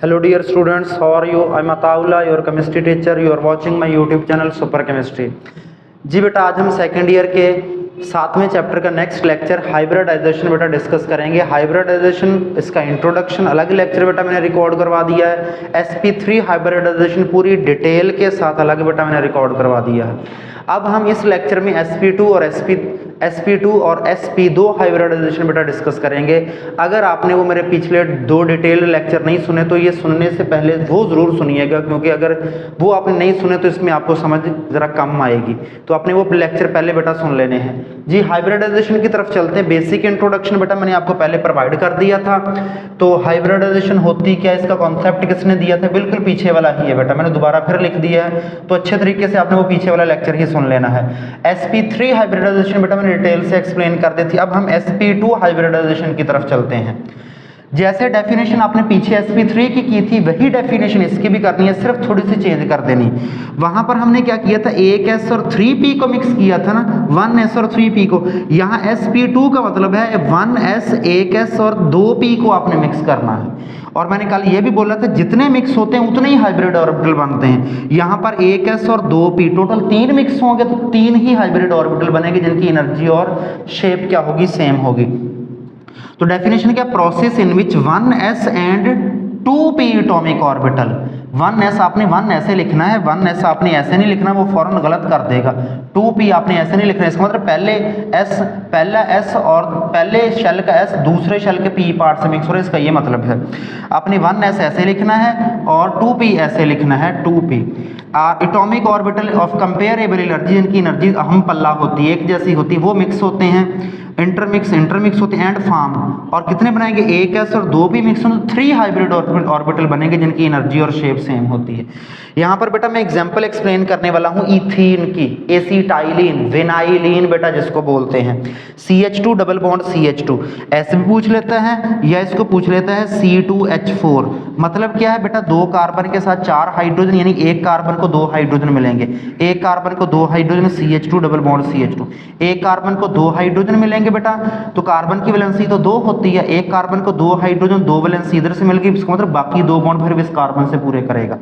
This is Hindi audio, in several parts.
Hello dear students, how are you? I am Ataullah, your chemistry teacher. You are watching my YouTube channel Super Chemistry. जी बेटा, आज हम सेकेंड ईयर के 7वें चैप्टर का नेक्स्ट लेक्चर हाइब्रिडाइजेशन बेटा डिस्कस करेंगे। हाइब्रिडाइजेशन इसका इंट्रोडक्शन अलग लेक्चर बेटा मैंने रिकॉर्ड करवा दिया है। sp3 हाइब्रिडाइजेशन पूरी डिटेल के साथ अलग बेटा मैंने रिकॉर्ड करवा दिया है। अब हम इस लेक्चर में sp2 और sp2 हाइब्रिडाइजेशन बेटा डिस्कस करेंगे। अगर आपने वो मेरे पिछले 2 डिटेल लेक्चर नहीं सुने तो ये सुनने से पहले वो ज़रूर सुनिएगा, क्योंकि अगर वो आपने नहीं सुने तो इसमें आपको समझ ज़रा कम आएगी। तो आपने वो लेक्चर पहले बेटा सुन लेने हैं। जी, हाइब्रिडाइजेशन की तरफ चलते हैं। बेसिक इंट्रोडक्शन बेटा मैंने आपको पहले प्रोवाइड कर दिया था। तो हाइब्रिडाइजेशन होती क्या, इसका कॉन्सेप्ट किसने दिया था, बिल्कुल पीछे वाला ही है बेटा, मैंने दोबारा फिर लिख दिया है। तो अच्छे तरीके से आपने वो पीछे वाला लेक्चर ही सुन लेना है। sp3 हाइब्रिडाइजेशन बेटा मैंने डिटेल से एक्सप्लेन कर दी थी। अब हम sp2 हाइब्रिडाइजेशन की तरफ चलते हैं। जैसे डेफिनेशन आपने पीछे sp3 की थी वही डेफिनेशन इसकी भी करनी है, सिर्फ थोड़ी सी चेंज कर देनी। वहां पर हमने क्या किया था, 1s और 3p को मिक्स किया था ना, 1s और 3p को। यहाँ sp2 का मतलब है 1s 1s और 2p को आपने मिक्स करना है। और मैंने कल ये भी बोला था जितने मिक्स होते हैं उतने ही हाइब्रिड ऑर्बिटल बनते हैं। यहाँ पर 1s और 2p टोटल 3 मिक्स होंगे तो 3 ही हाइब्रिड ऑर्बिटल बनेंगे जिनकी एनर्जी और शेप क्या होगी, सेम होगी। तो डेफिनेशन क्या, process in which 1s and 2p atomic orbital. 1s आपने 1 ऐसे लिखना है, 1s आपने ऐसे नहीं लिखना, वो फौरन गलत कर देगा। 2p आपने ऐसे नहीं लिखना, इसका मतलब पहला s और पहले शेल का s दूसरे शेल के p पार्ट से मिक्स हो रहा है, इसका ये मतलब है। आपने 1s ऐसे लिखना है और 2p ऐसे लिखना है, 2p। Atomic orbital of comparable energy, जिनकी एनर्जी अहम पल्ला होती है, एक जैसी होती है, वो मिक्स होते हैं। इंटरमिक्स होते हैं एंड फॉर्म। और कितने बनाएंगे, 1s और 2p मिक्स होने 3 हाइब्रिड ऑर्बिटल बनेंगे जिनकी एनर्जी और शेप सेम होती है। यहाँ पर बेटा मैं एग्जांपल एक्सप्लेन करने वाला हूँ इथीन की, एसिटाइलिन, विनाइलिन बेटा जिसको बोलते हैं, CH2 डबल बॉन्ड CH2 ऐसे भी पूछ लेता है, या इसको पूछ लेता है C2H4। मतलब क्या है बेटा, 2 कार्बन के साथ 4 हाइड्रोजन, यानी एक कार्बन को 2 हाइड्रोजन मिलेंगे। एक कार्बन को 2 hydrogen CH2 double bond CH2, एक कार्बन को 2 हाइड्रोजन मिलेंगे बेटा, तो कार्बन की वैलेंसी तो 2 होती है। एक कार्बन को 2 हाइड्रोजन 2 वैलेंसी इधर से मिल गई, इसका मतलब बाकी 2 बॉन्ड फिर इस कार्बन से पूरे करेगा,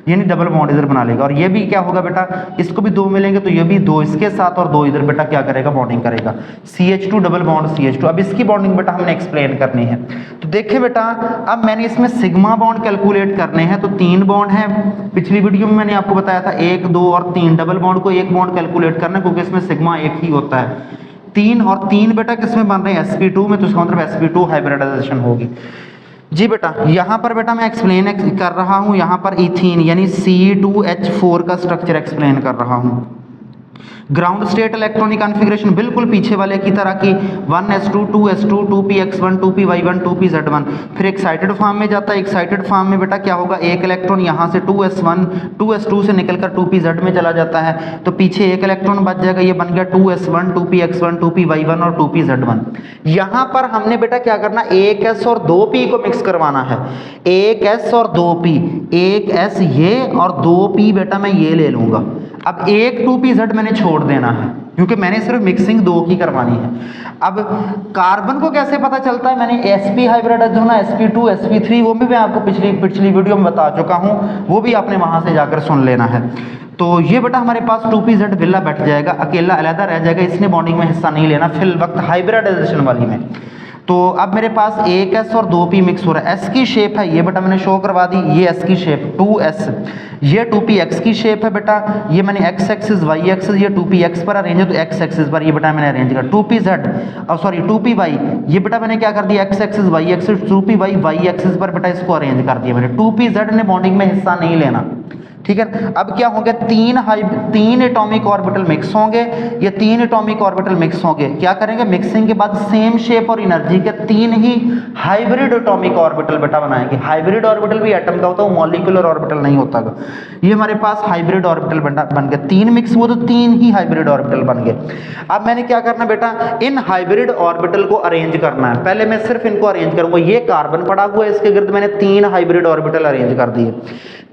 यानी डबल बॉन्ड इधर बना लेगा। और ये भी क्या होगा बेटा, इसको भी 2 मिलेंगे तो ये भी 2 इसके साथ और 2 इधर बेटा क्या करेगा, बॉन्डिंग करेगा, CH2 डबल बॉन्ड CH2। अब इसकी बॉन्डिंग बेटा हमने एक्सप्लेन करनी है। तो देखिए बेटा, अब मैंने इसमें सिग्मा बॉन्ड कैलकुलेट करने हैं। तो 3 बॉन्ड है, पिछली वीडियो में मैंने आपको बताया था 1, 2 और 3 डबल बॉन्ड को 1 बॉन्ड कैलकुलेट करना, क्योंकि इसमें सिग्मा 1 ही होता है। 3 और 3 बेटा किसमें बन रहे हैं, sp2 में, तो इसका मतलब sp2 हाइब्रिडाइजेशन होगी। जी बेटा, यहाँ पर बेटा मैं एक्सप्लेन कर रहा हूँ, यहाँ पर इथीन यानी C2H4 का स्ट्रक्चर एक्सप्लेन कर रहा हूँ। ग्राउंड स्टेट इलेक्ट्रॉनिक कॉन्फ़िगरेशन बिल्कुल पीछे वाले की तरह की, 1s2 2s2 2px1 2py1 2pz1। फिर एक्साइटेड फॉर्म में जाता है। एक्साइटेड फॉर्म में बेटा क्या होगा, एक इलेक्ट्रॉन यहाँ से 2s1 2s2 से निकलकर 2pz में चला जाता है, तो पीछे एक इलेक्ट्रॉन बच जाएगा, ये बन गया 2s1 2px1 2py1 और 2pz1। यहाँ पर हमने बेटा क्या करना, 1s और 2p को मिक्स करवाना है। 1s और 2p, 1s ये और 2p बेटा मैं ये ले लूंगा। अब एक 2pz मैंने छोड़ देना है, क्योंकि मैंने सिर्फ मिक्सिंग 2 की करवानी है। अब कार्बन को कैसे पता चलता है, मैंने sp हाइब्रिडाइज होना, sp2 sp3 वो भी मैं आपको पिछली वीडियो में बता चुका हूँ, वो भी आपने वहां से जाकर सुन लेना है। तो ये बेटा हमारे पास 2pz विला बैठ जाएगा, अकेला अलहदा रह जाएगा, इसने बॉन्डिंग में हिस्सा नहीं लेना फिल वक्त हाइब्रिडाइजेशन वाली में। तो अब मेरे पास 1s और 2p मिक्स हो रहा है। s की शेप है ये बेटा मैंने शो करवा दी, ये s की शेप 2s, ये 2p x की शेप है बेटा, ये मैंने x एक्सिस y एक्सिस, ये 2p x पर अरेंज है तो x एक्सिस पर ये बेटा मैंने अरेंज कर। 2py ये बेटा मैंने क्या कर दिया, x axis y axis, 2py y axis पर बेटा इसको अरेंज कर दिया मैंने। 2pz ने बॉन्डिंग में हिस्सा नहीं लेना, ठीक है। अब क्या हो गया, 3 एटॉमिक ऑर्बिटल मिक्स होंगे, ये 3 एटॉमिक ऑर्बिटल मिक्स होंगे, क्या करेंगे, मिक्सिंग के बाद सेम शेप और एनर्जी के 3 ही हाइब्रिड एटॉमिक ऑर्बिटल बेटा बनाएंगे। हाइब्रिड ऑर्बिटल भी एटम का होता है, वो मॉलिक्यूलर ऑर्बिटल नहीं होता। ये हमारे पास हाइब्रिड ऑर्बिटल बन गए, 3 मिक्स हुए तो 3 ही हाइब्रिड ऑर्बिटल बन गए। अब मैंने क्या करना बेटा, इन हाइब्रिड ऑर्बिटल को अरेंज करना है। पहले मैं सिर्फ इनको अरेंज करूंगा, ये कार्बन पड़ा हुआ है, इसके गिर्द मैंने 3 हाइब्रिड ऑर्बिटल अरेंज कर दिए।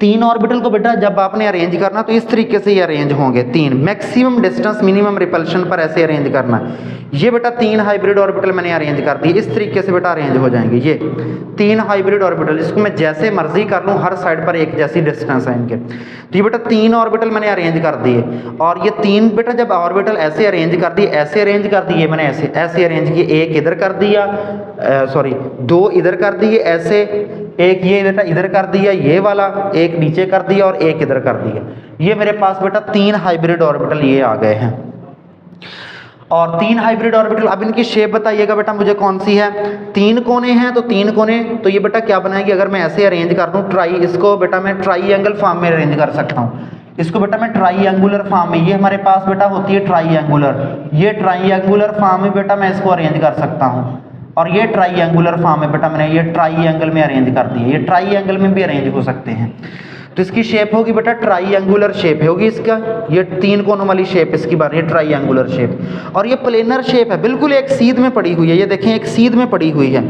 3 ऑर्बिटल को बेटा जब आपने अरेंज करना तो इस तरीके से ये अरेंज होंगे, 3 मैक्सिमम डिस्टेंस मिनिमम रिपल्शन पर ऐसे अरेंज करना है। ये बेटा 3 हाइब्रिड ऑर्बिटल मैंने अरेंज कर दिए, इस तरीके से बेटा अरेंज हो जाएंगे ये 3 हाइब्रिड ऑर्बिटल। इसको मैं जैसे मर्जी कर लूँ, हर साइड पर एक जैसी डिस्टेंस है इनके। तो ये बेटा 3 ऑर्बिटल मैंने अरेंज कर दिए, और ये 3 बेटा जब ऑर्बिटल ऐसे अरेंज कर दिए, ऐसे अरेंज कर दिए मैंने, ऐसे अरेंज किए, एक इधर कर दिया, सॉरी 2 इधर कर दिए ऐसे, एक ये बेटा इधर कर दिया ये वाला, एक नीचे कर दिया और एक इधर कर दिया। ये मेरे पास बेटा 3 हाइब्रिड ऑर्बिटल ये आ गए हैं। और 3 हाइब्रिड ऑर्बिटल, अब इनकी शेप बताइएगा बेटा मुझे कौन सी है। 3 कोने हैं, तो 3 कोने, तो ये बेटा क्या बनाएगी, अगर मैं ऐसे अरेंज कर दूं ट्राई, इसको बेटा मैं ट्राईएंगल फॉर्म में अरेंज कर सकता हूँ। इसको बेटा मैं ट्राईएंगुलर फॉर्म में, ये हमारे पास बेटा होती है ट्राईएंगुलर, ये ट्राईएंगुलर फॉर्म में बेटा मैं इसको अरेंज कर सकता हूँ। और ये ट्राईएंगुलर फॉर्म में बेटा मैंने ये ट्राईएंगल में अरेंज कर दिया, ये ट्राईएंगल में भी अरेंज हो सकते हैं। तो इसकी शेप होगी बेटा ट्राईएंगुलर शेप होगी इसका, ये 3 कोनों वाली शेप इसकी बार, ये ट्राईएंगुलर शेप। और ये प्लेनर शेप है, बिल्कुल एक सीध में पड़ी हुई है, ये देखें एक सीध में पड़ी हुई है,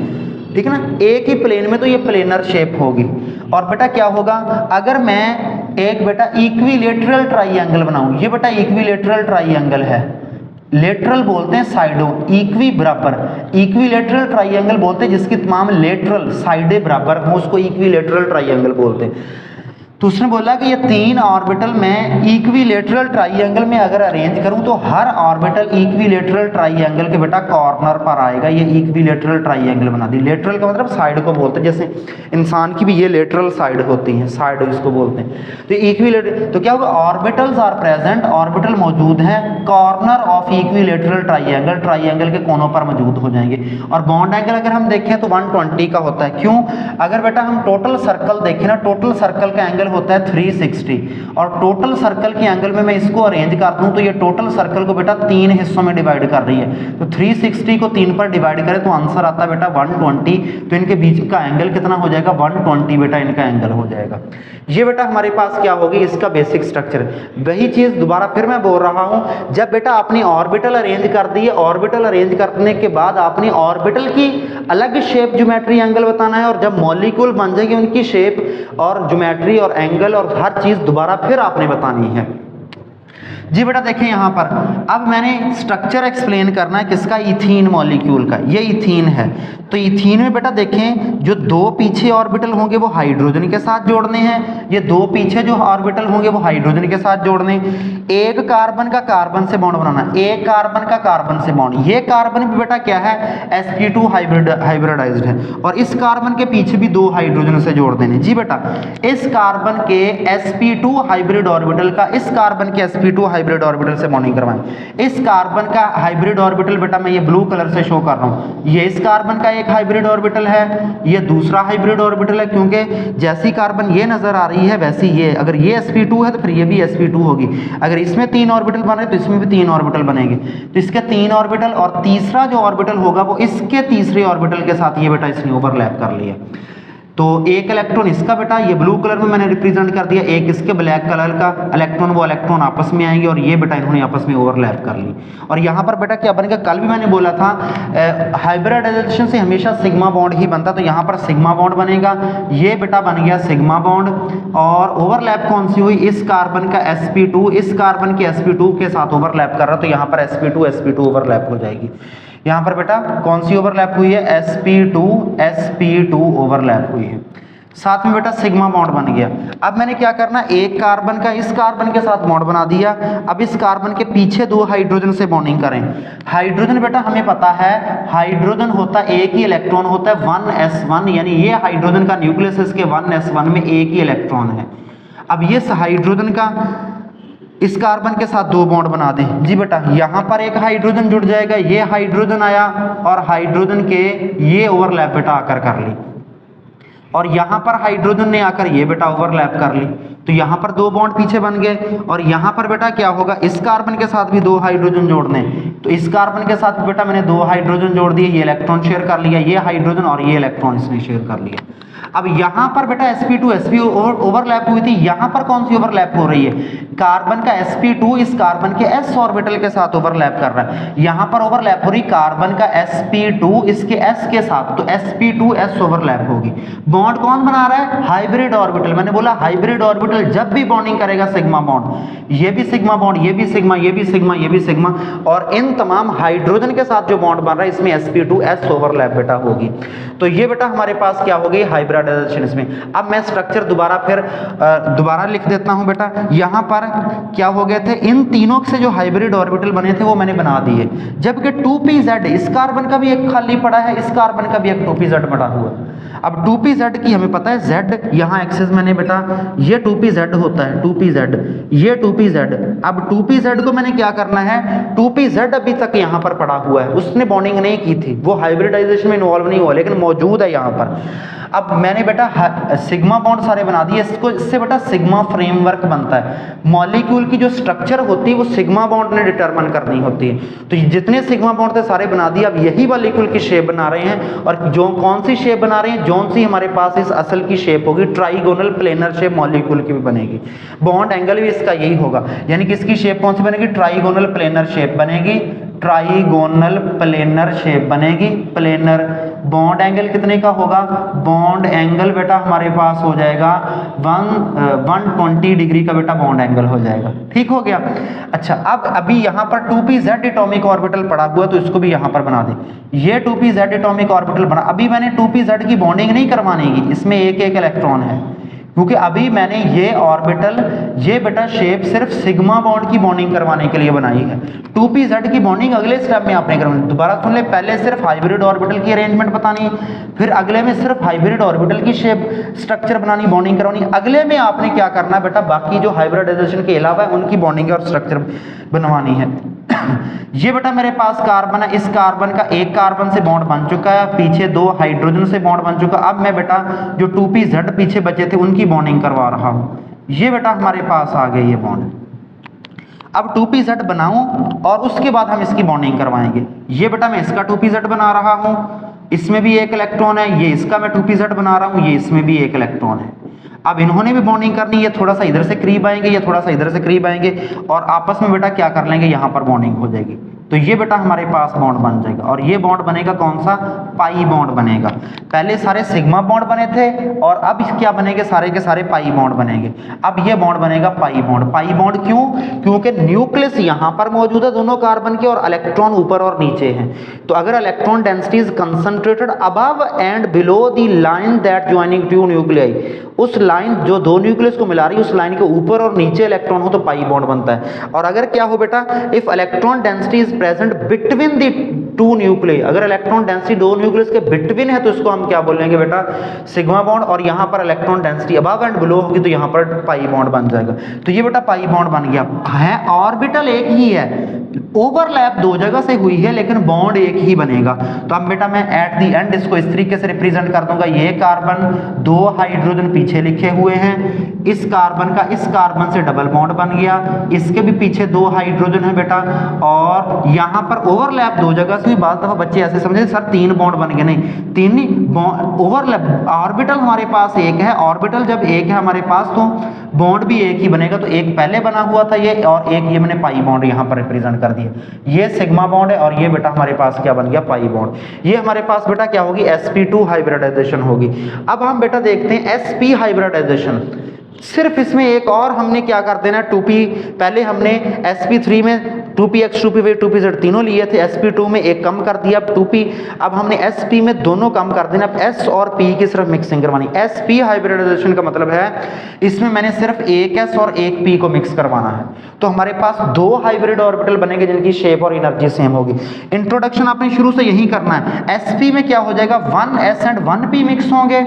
ठीक है ना, एक ही प्लेन में, तो ये प्लेनर शेप होगी। और बेटा क्या होगा, अगर मैं एक बेटा इक्विलेटरल ट्राईएंगल बनाऊं, ये बेटा इक्विलेटरल ट्राईएंगल है, लेटरल बोलते हैं साइडों, इक्वी बराबर, इक्विलेटरल ट्राईएंगल बोलते हैं जिसकी तमाम लेटरल साइडें बराबर हो, उसको इक्विलेटरल ट्राईएंगल बोलते हैं। तो उसने बोला कि ये 3 ऑर्बिटल मैं इक्विलेटरल ट्राईएंगल में अगर अरेंज करूं तो हर ऑर्बिटल इक्विलेटरल ट्राईएंगल के बेटा कॉर्नर पर आएगा। ये इक्विलेटरल ट्राईएंगल बना दी। लेटरल का मतलब साइड को बोलते हैं, जैसे इंसान की भी ये लेटरल साइड होती है, साइड इसको बोलते हैं। तो इक्विलेटरल, तो क्या होगा, ऑर्बिटल्स आर प्रेजेंट, ऑर्बिटल मौजूद हैं कॉर्नर ऑफ इक्विलेटरल ट्राईएंगल, ट्राईएंगल के कोनों पर मौजूद हो जाएंगे। और बॉन्ड एंगल अगर हम देखें तो 120 का होता है। क्यों, अगर बेटा हम टोटल सर्कल देखें ना, टोटल सर्कल का एंगल होता है 360, और टोटल सर्कल के एंगल में मैं इसको अरेंज कर दूं तो ये टोटल सर्कल को बेटा 3 हिस्सों में डिवाइड कर रही है। तो 360 को 3 पर डिवाइड करें तो आंसर आता है बेटा 120। तो इनके बीच का एंगल कितना हो जाएगा, 120 बेटा इनका एंगल हो जाएगा। ये बेटा हमारे पास क्या होगी, इसका बेसिक स्ट्रक्चर। वही चीज दोबारा फिर मैं बोल रहा हूं, जब बेटा आपने ऑर्बिटल अरेंज कर दिए, ऑर्बिटल अरेंज करने के बाद आपने ऑर्बिटल की अलग शेप, ज्योमेट्री, एंगल बताना है। और जब मॉलिक्यूल बन जाएगी उनकी शेप और ज्योमेट्री और एंगल और हर चीज दोबारा फिर आपने बतानी है। जी बेटा देखें यहाँ पर, अब मैंने स्ट्रक्चर एक्सप्लेन करना है किसका, इथीन मॉलिक्यूल का। ये इथीन है, तो इथीन में बेटा देखें जो 2 पीछे ऑर्बिटल होंगे वो हाइड्रोजन के साथ जोड़ने हैं, ये 2 पीछे जो ऑर्बिटल होंगे वो हाइड्रोजन के साथ जोड़ने। एक कार्बन का कार्बन से बॉन्ड बनाना, एक कार्बन का कार्बन से बॉन्ड। ये कार्बन भी बेटा क्या है, sp2 हाइब्रिडाइज्ड है, और इस कार्बन के पीछे भी 2 हाइड्रोजन से जोड़ देने। जी बेटा, इस कार्बन के sp2 हाइब्रिड ऑर्बिटल का इस कार्बन के sp2 हाइब्रिड ऑर्बिटल से बॉन्डिंग करवाएं। इस कार्बन का हाइब्रिड ऑर्बिटल बेटा मैं ये ब्लू कलर से शो कर रहा हूं, ये इस कार्बन का एक हाइब्रिड ऑर्बिटल है, ये दूसरा हाइब्रिड ऑर्बिटल है, क्योंकि जैसी कार्बन ये नजर आ रही है वैसी ये, अगर ये sp2 है तो फिर ये भी sp2 होगी। अगर इसमें 3 ऑर्बिटल बने तो इसमें भी 3 ऑर्बिटल बनेंगे। तो इसके 3 ऑर्बिटल, और तीसरा जो ऑर्बिटल होगा वो इसके तीसरे ऑर्बिटल के साथ ये बेटा इसने ओवरलैप कर लिया। तो एक इलेक्ट्रॉन इसका बेटा ये ब्लू कलर में मैंने रिप्रेजेंट कर दिया, एक इसके ब्लैक कलर का इलेक्ट्रॉन, वो इलेक्ट्रॉन आपस में आएंगे और ये बेटा इन्होंने आपस में ओवरलैप कर ली। और यहाँ पर बेटा क्या बनेगा, कल भी मैंने बोला था हाइब्रिडाइजेशन से हमेशा सिग्मा बॉन्ड ही बनता, तो यहाँ पर सिग्मा बॉन्ड बनेगा। ये बेटा बन गया सिग्मा बॉन्ड, और ओवरलैप कौन सी हुई, इस कार्बन का sp2 इस कार्बन के sp2 के साथ ओवरलैप कर रहा, तो यहाँ पर sp2 ओवरलैप हो जाएगी। यहाँ पर बेटा कौन सी ओवरलैप हुई है, sp2 ओवरलैप हुई है। साथ में बेटा सिग्मा बॉन्ड बन गया। अब मैंने क्या करना, एक कार्बन का इस कार्बन के साथ बॉन्ड बना दिया। अब इस कार्बन के पीछे 2 हाइड्रोजन से बॉन्डिंग करें। हाइड्रोजन बेटा हमें पता है हाइड्रोजन होता है, एक ही इलेक्ट्रॉन होता है 1s1, यानी ये हाइड्रोजन का न्यूक्लियस इसके 1s1 में एक ही इलेक्ट्रॉन है। अब ये हाइड्रोजन का इस कार्बन के साथ 2 बॉन्ड बना दें। जी बेटा, यहाँ पर एक हाइड्रोजन जुड़ जाएगा, ये हाइड्रोजन आया और हाइड्रोजन के ये ओवरलैप बेटा आकर कर ली, और यहाँ पर हाइड्रोजन ने आकर ये बेटा ओवरलैप कर ली। तो यहाँ पर 2 बॉन्ड पीछे बन गए, और यहाँ पर बेटा क्या होगा, इस कार्बन के साथ भी 2 हाइड्रोजन जोड़ने। तो इस कार्बन के साथ बेटा मैंने 2 हाइड्रोजन जोड़ दिए, ये इलेक्ट्रॉन शेयर कर लिया, ये हाइड्रोजन और ये इलेक्ट्रॉन इसने शेयर कर लिया। अब यहाँ पर बेटा sp2 sp ओवरलैप हुई थी, यहाँ पर कौन सी ओवरलैप हो रही है, कार्बन का sp2 इस कार्बन के s ऑर्बिटल के साथ ओवरलैप कर रहा है। यहाँ पर ओवरलैप हो रही कार्बन का sp2 इसके s के साथ, तो sp2s ओवरलैप होगी। बॉन्ड कौन बना रहा है, हाइब्रिड ऑर्बिटल। मैंने बोला हाइब्रिड ऑर्बिटल जब भी बॉन्डिंग करेगा सिग्मा बॉन्ड, ये भी सिग्मा बॉन्ड, ये भी सिग्मा, ये भी सिग्मा, ये भी सिग्मा, और इन तमाम हाइड्रोजन के साथ जो बॉन्ड बन रहा है इसमें sp2s ओवरलैप बेटा होगी। तो ये बेटा हमारे पास क्या हो गई, हाइब्रिडाइजेशन इसमें। अब मैं स्ट्रक्चर दोबारा लिख देता हूं बेटा। यहां पर क्या हो गए थे, इन तीनों से जो हाइब्रिड ऑर्बिटल बने थे वो मैंने बना दिए, जबकि 2pz इस कार्बन का भी एक खाली पड़ा है, इस कार्बन का भी एक 2pz बना हुआ। अब 2pz की हमें पता है, z यहाँ एक्सेस मैंने बेटा, ये 2pz होता है, 2pz, ये 2pz। अब 2pz को मैंने क्या करना है, 2pz अभी तक यहाँ पर पड़ा हुआ है, उसने बॉन्डिंग नहीं की थी, वो हाइब्रिडाइजेशन में इन्वॉल्व नहीं हुआ, लेकिन मौजूद है यहाँ पर। अब मैंने बेटा सिग्मा बॉन्ड सारे बना दिए, इससे बेटा सिग्मा फ्रेमवर्क बनता है। मॉलिक्यूल की जो स्ट्रक्चर होती है वो सिग्मा बॉन्ड ने डिटरमाइन करनी होती है। तो जितने सिग्मा बॉन्ड थे सारे बना दिए। अब यही मॉलिक्यूल की शेप बना रहे हैं, और जो कौन सी शेप बना रहे हैं, जौन सी हमारे पास इस असल की शेप होगी, ट्राइगोनल प्लेनर शेप मॉलिक्यूल की भी बनेगी। बॉन्ड एंगल भी इसका यही होगा, यानी कि इसकी शेप कौन सी बनेगी, ट्राइगोनल प्लेनर शेप बनेगी, ट्राइगोनल प्लेनर शेप बनेगी, प्लेनर। बॉन्ड एंगल कितने का होगा, बॉन्ड एंगल बेटा हमारे पास हो जाएगा 120 डिग्री का बेटा बॉन्ड एंगल हो जाएगा। ठीक हो गया। अच्छा, अब अभी यहाँ पर 2pz एटॉमिक ऑर्बिटल पड़ा हुआ, तो इसको भी यहाँ पर बना दे। ये 2pz एटॉमिक ऑर्बिटल बना। अभी मैंने 2pz की बॉन्डिंग नहीं करवानेगी, इसमें एक एक इलेक्ट्रॉन है, क्योंकि अभी मैंने ये ऑर्बिटल, ये बेटा शेप सिर्फ सिग्मा बॉन्ड की बॉन्डिंग करवाने के लिए बनाई है। 2pz की बॉन्डिंग अगले स्टेप में आपने करवानी। दोबारा सुन ले, पहले सिर्फ हाइब्रिड ऑर्बिटल की अरेंजमेंट बतानी है, फिर अगले में सिर्फ हाइब्रिड ऑर्बिटल की शेप स्ट्रक्चर बनानी, बॉन्डिंग करवानी। अगले में आपने क्या करना है बेटा, बाकी जो हाइब्रिडाइजेशन के अलावा है उनकी बॉन्डिंग और स्ट्रक्चर बनवानी है। ये बेटा मेरे पास कार्बन है, इस कार्बन का एक कार्बन से बॉन्ड बन चुका है, पीछे दो हाइड्रोजन से बॉन्ड बन चुका। अब मैं बेटा जो 2pz पीछे बचे थे उनकी बॉन्डिंग करवा रहा हूं। ये बेटा हमारे पास आ गए ये बॉन्ड। अब 2pz बनाऊं और उसके बाद हम इसकी बॉन्डिंग करवाएंगे। ये बेटा मैं इसका 2pz बना रहा हूं, इसमें भी एक इलेक्ट्रॉन है, ये इसका मैं 2pz बना रहा हूं, ये इसमें भी एक इलेक्ट्रॉन है। अब इन्होंने भी बॉन्डिंग करनी है, थोड़ा सा इधर से करीब आएंगे, ये थोड़ा सा इधर से करीब आएंगे, और आपस में बेटा क्या कर लेंगे, यहाँ पर बॉन्डिंग हो जाएगी। तो ये बेटा हमारे पास बॉन्ड बन जाएगा, और ये बॉन्ड बनेगा कौन सा, पाई बॉन्ड बनेगा। पहले सारे सिग्मा बॉन्ड बने थे, और अब क्या बनेंगे, सारे के सारे पाई बॉन्ड बनेंगे। अब ये बॉन्ड बनेगा पाई बॉन्ड। पाई बॉन्ड क्यों, क्योंकि न्यूक्लियस यहाँ पर मौजूद है दोनों कार्बन के, और इलेक्ट्रॉन ऊपर और नीचे हैं। तो अगर electron density is concentrated above and below the line that joining two nuclei, उस लाइन जो दो न्यूक्लियस को मिला रही है उस लाइन के ऊपर और नीचे इलेक्ट्रॉन हो तो पाई बॉन्ड बनता है। और अगर क्या हो बेटा, if electron density is present between the two nucleus, अगर इलेक्ट्रॉन डेंसिटी दो न्यूक्लियस के बिटवीन है तो इसको हम क्या बोलेंगे बेटा, सिग्मा बॉन्ड। और यहाँ पर electron density above and below होगी तो यहाँ पर पाई बॉन्ड बन जाएगा। तो ये बेटा पाई बॉन्ड बन गया है। ऑर्बिटल एक ही है, ओवरलैप दो जगह से हुई है, लेकिन बॉन्ड एक ही बनेगा। तो अब बेटा मैं एट द एंड इसको इस तरीके से रिप्रेजेंट कर दूंगा, ये कार्बन, दो हाइड्रोजन पीछे लिखे हुए हैं, इस कार्बन का इस कार्बन से डबल बॉन्ड बन गया, इसके भी पीछे दो हाइड्रोजन है बेटा, और यहाँ पर ओवरलैप दो जगह से। बात दफा बच्चे ऐसे समझे सर तीन बॉन्ड बन गए, नहीं, तीन ओवरलैप। ऑर्बिटल हमारे पास एक है, ऑर्बिटल जब एक है हमारे पास तो बॉन्ड भी एक ही बनेगा। तो एक पहले बना हुआ था ये, और एक ये मैंने पाई बॉन्ड यहाँ पर रिप्रेजेंट कर दिया। ये सिग्मा बॉन्ड है, और ये बेटा हमारे पास क्या बन गया, पाई बॉन्ड। ये हमारे पास बेटा क्या होगी, sp2 हाइब्रिडाइजेशन होगी। अब हम बेटा देखते हैं sp हाइब्रिडाइजेशन। सिर्फ इसमें एक और हमने क्या कर देना, 2p, पहले हमने sp3 में 2px 2p 2pz तीनों लिए थे, sp2 में एक कम कर दिया, अब 2p। अब हमने sp में दोनों कम कर देना, अब s और p की सिर्फ मिक्सिंग करवानी। sp हाइब्रिडाइजेशन का मतलब है इसमें मैंने सिर्फ एक s और एक p को मिक्स करवाना है। तो हमारे पास दो हाइब्रिड ऑर्बिटल बनेंगे जिनकी शेप और एनर्जी सेम होगी। इंट्रोडक्शन आपने शुरू से यही करना है। sp में क्या हो जाएगा, 1s एंड 1p मिक्स होंगे,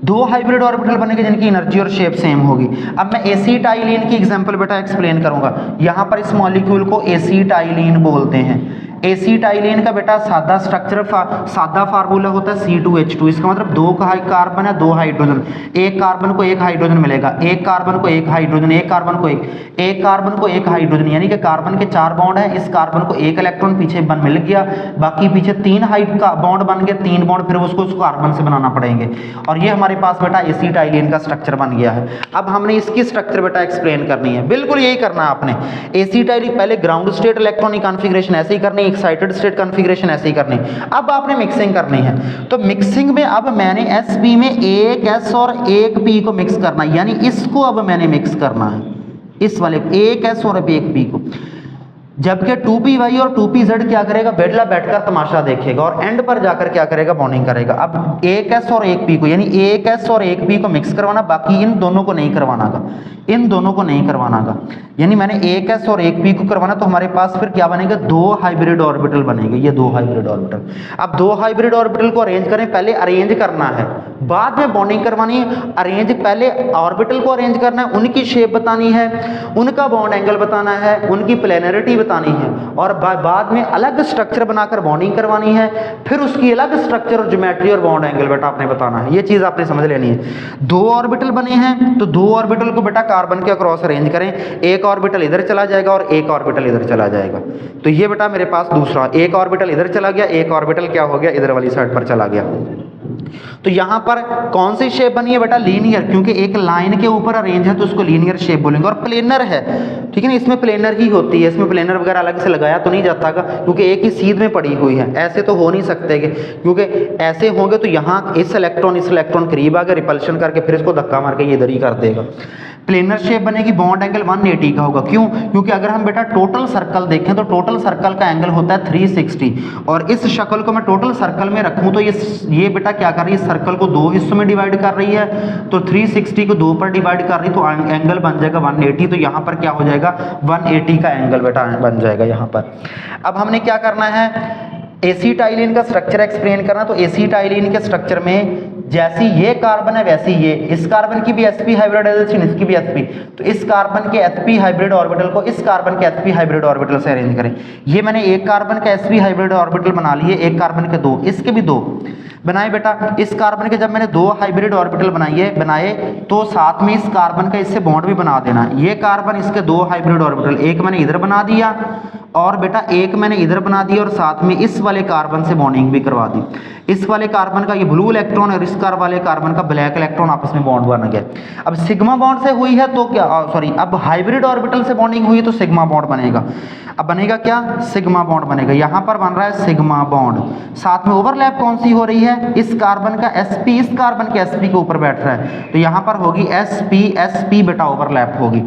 दो हाइब्रिड ऑर्बिटल बनेंगे जिनकी एनर्जी और शेप सेम होगी। अब मैं एसिटाइलिन की एग्जांपल बेटा एक्सप्लेन करूंगा। यहां पर इस मॉलिक्यूल को एसिटाइलिन बोलते हैं। एसिटाइलिन का बेटा सादा स्ट्रक्चर सादा फार्मूला होता है C2H2, इसका मतलब दो कार्बन है, दो हाइड्रोजन, एक कार्बन को एक हाइड्रोजन मिलेगा, एक कार्बन को एक हाइड्रोजन, एक कार्बन को एक कार्बन को एक हाइड्रोजन, यानी कि कार्बन के 4 बॉन्ड है, इस कार्बन को एक इलेक्ट्रॉन पीछे मिल गया, बाकी पीछे 3 बॉन्ड बन गए, 3 बॉन्ड फिर उसको कार्बन से बनाना पड़ेंगे, और ये हमारे पास बेटा एसिटाइलिन का स्ट्रक्चर बन गया है। अब हमने इसकी स्ट्रक्चर बेटा एक्सप्लेन करनी है, बिल्कुल यही करना है आपने। एसिटाइलिन पहले ग्राउंड स्टेट इलेक्ट्रॉनिक कॉन्फ़िगरेशन ऐसे ही करनी, एक्साइटेड स्टेट कॉन्फ़िगरेशन ऐसे ही करनी। अब आपने मिक्सिंग करनी है, तो मिक्सिंग में अब मैंने Sp में एक S और एक P को मिक्स करना है, यानी इसको अब मैंने मिक्स करना है, इस वाले एक S और एक P को, जबकि 2py और 2pz क्या करेगा, बेडला बैठकर तमाशा देखेगा और एंड पर जाकर क्या करेगा, बॉन्डिंग करेगा। अब एक S और एक P को, यानी एक S और एक P को मिक्स करवाना, बाकी इन दोनों को नहीं करवानागा, इन दोनों को नहीं करवानागा, यानी मैंने एक S और एक P को करवाना, तो हमारे पास फिर क्या बनेगा, 2 हाइब्रिड ऑर्बिटल बनेंगे, ये 2 हाइब्रिड ऑर्बिटल। अब 2 हाइब्रिड ऑर्बिटल को अरेंज करें, पहले अरेंज करना है, बाद में बॉन्डिंग करवानी है। अरेंज पहले ऑर्बिटल को अरेंज करना है, उनकी शेप बतानी है, उनका बॉन्ड एंगल बताना है, उनकी प्लेनरिटी बतानी है, और बाद में अलग स्ट्रक्चर बनाकर बॉन्डिंग करवानी है, फिर उसकी अलग स्ट्रक्चर और ज्योमेट्री और बॉन्ड एंगल बेटा आपने बताना है। ये चीज आपने समझ लेनी है। 2 ऑर्बिटल बने हैं, तो 2 ऑर्बिटल को बेटा कार्बन के अक्रॉस अरेंज करें, एक ऑर्बिटल इधर चला जाएगा और एक ऑर्बिटल इधर चला जाएगा, तो ये बेटा मेरे पास दूसरा, एक ऑर्बिटल इधर चला गया, एक ऑर्बिटल क्या हो गया, इधर वाली साइड पर चला गया। तो यहां पर कौन सी शेप बनी है बेटा, लीनियर, क्योंकि एक लाइन के ऊपर अरेंज है तो उसको लीनियर शेप बोलेंगे, और प्लेनर है, ठीक है ना, इसमें प्लेनर ही होती है, इसमें प्लेनर वगैरह अलग से लगाया तो नहीं जाता, क्योंकि एक ही सीध में पड़ी हुई है, ऐसे तो हो नहीं सकते, क्योंकि ऐसे होंगे तो यहाँ इस इलेक्ट्रॉन करीब आ गया, रिपल्शन करके फिर इसको धक्का मार के ये इधर ही कर देगा। प्लेनर शेप बनेगी, बॉन्ड एंगल 180 का होगा, क्यों, क्योंकि अगर हम बेटा टोटल सर्कल देखें तो टोटल सर्कल का एंगल होता है 360, और इस शक्ल को मैं टोटल सर्कल में रखूं तो ये बेटा क्या कर रही है, सर्कल को 2 हिस्सों में डिवाइड कर रही है, तो 360 को 2 पर डिवाइड कर रही, तो एंगल बन जाएगा 180, तो यहाँ पर क्या हो जाएगा, 180 का एंगल बेटा बन जाएगा यहाँ पर। अब हमने क्या करना है, एसिटाइलिन का स्ट्रक्चर एक्सप्लेन करना, तो एसिटाइलिन के स्ट्रक्चर में जैसी ये कार्बन है वैसी ये, इस कार्बन की भी sp हाइब्रिडाइजेशन, इसकी भी sp, तो इस कार्बन के sp हाइब्रिड ऑर्बिटल को इस कार्बन के sp हाइब्रिड ऑर्बिटल से अरेंज करें। ये मैंने एक कार्बन का sp हाइब्रिड ऑर्बिटल बना लिए, एक कार्बन के 2, इसके भी 2 बनाए बेटा। इस कार्बन के जब मैंने 2 हाइब्रिड ऑर्बिटल बनाए तो साथ में इस कार्बन का इससे बॉन्ड भी बना देना। ये कार्बन इसके 2 हाइब्रिड ऑर्बिटल, एक मैंने इधर बना दिया और बेटा एक मैंने इधर बना दिया, और साथ में इस वाले कार्बन से बॉन्डिंग भी करवा दी। इस वाले कार्बन का ये ब्लू इलेक्ट्रॉन और इस वाले कार्बन का ब्लैक इलेक्ट्रॉन आपस में बॉन्ड बन गया। अब सिग्मा बॉन्ड से हुई है तो क्या, सॉरी, अब हाइब्रिड ऑर्बिटल से बॉन्डिंग हुई तो सिग्मा बॉन्ड बनेगा। अब बनेगा क्या, सिग्मा बॉन्ड बनेगा। यहां पर बन रहा है सिग्मा बॉन्ड, साथ में ओवरलैप कौन सी हो रही है, इस कार्बन का sp इस कार्बन के sp के ऊपर बैठ रहा है, तो यहां पर होगी sp बेटा ओवरलैप होगी।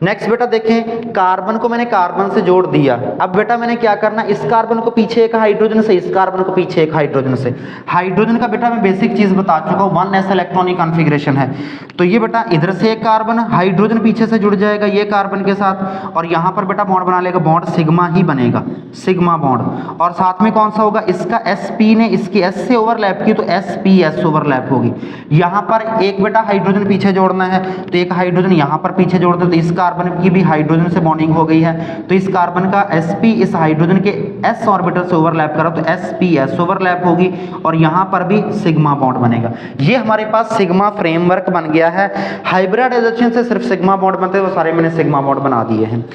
नेक्स्ट बेटा देखें, कार्बन को मैंने कार्बन से जोड़ दिया। अब बेटा मैंने क्या करना, इस कार्बन को पीछे एक हाइड्रोजन से, इस कार्बन को पीछे एक हाइड्रोजन से। हाइड्रोजन का बेटा मैं बेसिक चीज बता चुका हूं, 1s इलेक्ट्रॉनिक कॉन्फ़िगरेशन है। तो ये बेटा इधर से एक कार्बन, हाइड्रोजन पीछे से जुड़ जाएगा ये कार्बन के साथ, और यहां पर बेटा बॉन्ड बना लेगा, बॉन्ड सिग्मा ही बनेगा, सिग्मा बॉन्ड। और साथ में कौन सा होगा, इसका sp ने इसकी s से ओवरलैप की तो sps ओवरलैप होगी। यहां पर एक बेटा हाइड्रोजन पीछे जोड़ना है, तो एक हाइड्रोजन यहां पर पीछे जोड़ दो, तो इस कार्बन की भी हाइड्रोजन से बॉन्डिंग हो गई है, तो इस कार्बन का sp इस हाइड्रोजन के s ऑर्बिटल से ओवरलैप करो तो sps ओवरलैप होगी, और यहां पर भी सिग्मा बॉन्ड बनेगा। ये हमारे पास सिग्मा फ्रेमवर्क बन गया है। हाइब्रिडाइजेशन से सिर्फ सिग्मा बॉन्ड बनते हैं, वो सारे मैंने सिग्मा बॉन्ड बना दिए हैं।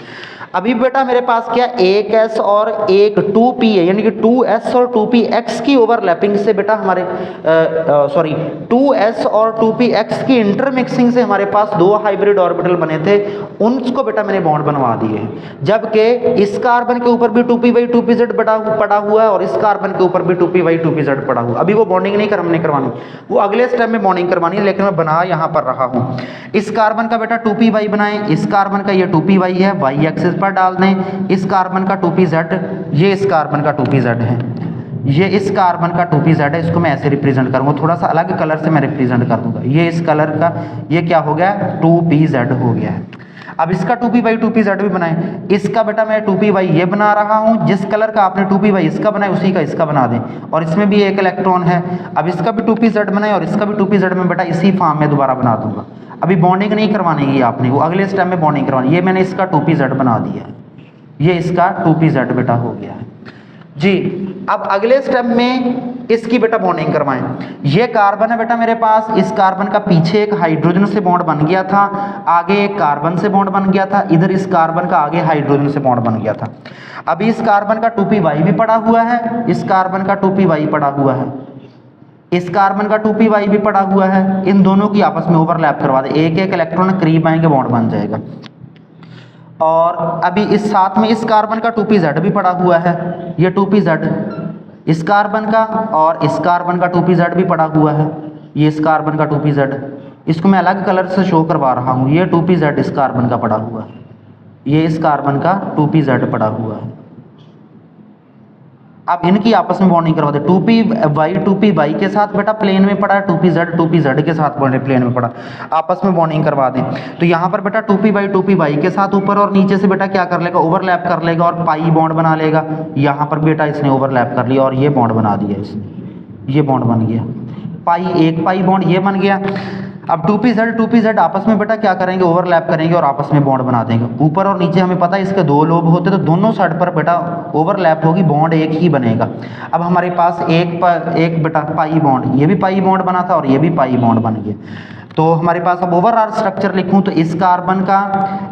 अभी बेटा मेरे पास क्या, एक S और एक 2p है, यानी कि 2s और 2p x की ओवरलैपिंग से बेटा हमारे 2s और 2p x की इंटरमिक्सिंग से हमारे पास 2 हाइब्रिड ऑर्बिटल बने थे, उनको बेटा मैंने बॉन्ड बनवा दिए हैं। जबकि इस कार्बन के ऊपर भी 2py 2pz पड़ा हुआ है, और इस कार्बन के ऊपर भी 2py 2pz पड़ा हुआ। अभी वो बॉन्डिंग नहीं हमने करवानी, वो अगले स्टेप में बॉन्डिंग करवानी है, लेकिन मैं बना यहाँ पर रहा हूँ। इस कार्बन का बेटा 2py बनाए, इस कार्बन का ये 2py है, y एक्सिस पर डाल दें। इस कार्बन का 2pz, ये इस कार्बन का 2pz है, ये इस कार्बन का 2pz है, इसको मैं ऐसे रिप्रेजेंट करूंगा, थोड़ा सा अलग कलर से मैं रिप्रेजेंट कर दूंगा। ये इस कलर का, ये क्या हो गया, 2pz हो गया है। अब इसका 2py 2pz भी बनाए, इसका बेटा मैं 2py ये बना रहा हूं, जिस कलर का आपने 2py इसका बनाया उसी का इसका बना दें, और इसमें भी एक इलेक्ट्रॉन है। अब इसका भी 2pz बनाए और इसका भी 2pz में बेटा इसी फॉर्म में दोबारा बना दूंगा। अभी बॉन्डिंग नहीं करवानी है आपने, वो अगले स्टेप में बॉन्डिंग करवानी। ये मैंने इसका 2pz बना दिया है, ये इसका 2pz बेटा हो गया है जी। अब अगले स्टेप में इसकी बेटा बॉन्डिंग करवाएं। ये कार्बन है बेटा मेरे पास, इस कार्बन का पीछे एक हाइड्रोजन से बॉन्ड बन गया था, आगे एक कार्बन से बॉन्ड बन गया था, इधर इस कार्बन का आगे हाइड्रोजन से बॉन्ड बन गया था। अब इस कार्बन का 2py भी पड़ा हुआ है, इस कार्बन का 2py पड़ा हुआ है, इस कार्बन का 2py भी पड़ा हुआ है। इन दोनों की आपस में ओवरलैप करवा दे, एक एक इलेक्ट्रॉन करीब आएंगे, बॉन्ड बन जाएगा। और अभी इस साथ में इस कार्बन का 2pz भी पड़ा हुआ है, ये 2pz इस कार्बन का, और इस कार्बन का 2pz भी पड़ा हुआ है, ये इस कार्बन का 2pz। इसको मैं अलग कलर से शो करवा रहा हूँ। ये 2pz इस कार्बन का पड़ा हुआ है, ये इस कार्बन का 2pz पड़ा हुआ है। अब इनकी आपस में बॉन्डिंग करवा दे। 2py के साथ बेटा प्लेन में पड़ा है, 2pz के साथ प्लेन में पड़ा, आपस में बॉन्डिंग करवा दें। तो यहाँ पर बेटा 2py के साथ ऊपर और नीचे से बेटा क्या कर लेगा, ओवरलैप कर लेगा और पाई बॉन्ड बना लेगा। यहाँ पर बेटा इसने ओवरलैप कर लिया और ये बॉन्ड बना दिया इसने, ये बॉन्ड बन गया पाई, एक पाई बॉन्ड ये बन गया। अब 2pz आपस में बेटा क्या करेंगे, ओवरलैप करेंगे और आपस में बॉन्ड बना देंगे। ऊपर और नीचे हमें पता है इसके दो लोब होते, तो दोनों साइड पर बेटा ओवरलैप होगी, बॉन्ड एक ही बनेगा। अब हमारे पास एक बेटा पाई बॉन्ड, ये भी पाई बॉन्ड बना था और ये भी पाई बॉन्ड बन गया। तो हमारे पास अब ओवरऑल स्ट्रक्चर लिखूं तो इस कार्बन का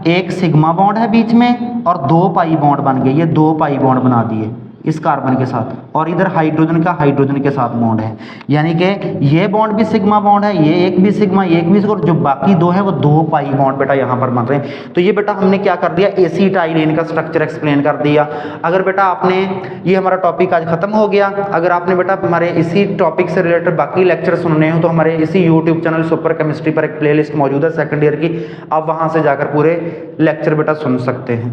एक सिग्मा बॉन्ड है बीच में और 2 पाई बॉन्ड बन गए, ये 2 पाई बॉन्ड बना दिए इस कार्बन के साथ, और इधर हाइड्रोजन का हाइड्रोजन के साथ बॉन्ड है, यानी कि ये बॉन्ड भी सिग्मा बॉन्ड है, ये एक भी सिग्मा, ये एक भी सिग्मा, और जो बाकी 2 है वो 2 पाई बॉन्ड बेटा यहाँ पर बन रहे हैं। तो ये बेटा हमने क्या कर दिया, एसिटाइलिन का स्ट्रक्चर एक्सप्लेन कर दिया। अगर बेटा आपने, ये हमारा टॉपिक आज खत्म हो गया। अगर आपने बेटा हमारे इसी टॉपिक से रिलेटेड बाकी लेक्चर सुनने हो तो हमारे इसी यूट्यूब चैनल सुपर केमिस्ट्री पर एक प्ले लिस्ट मौजूद है सेकेंड ईयर की, आप वहाँ से जाकर पूरे लेक्चर बेटा सुन सकते हैं।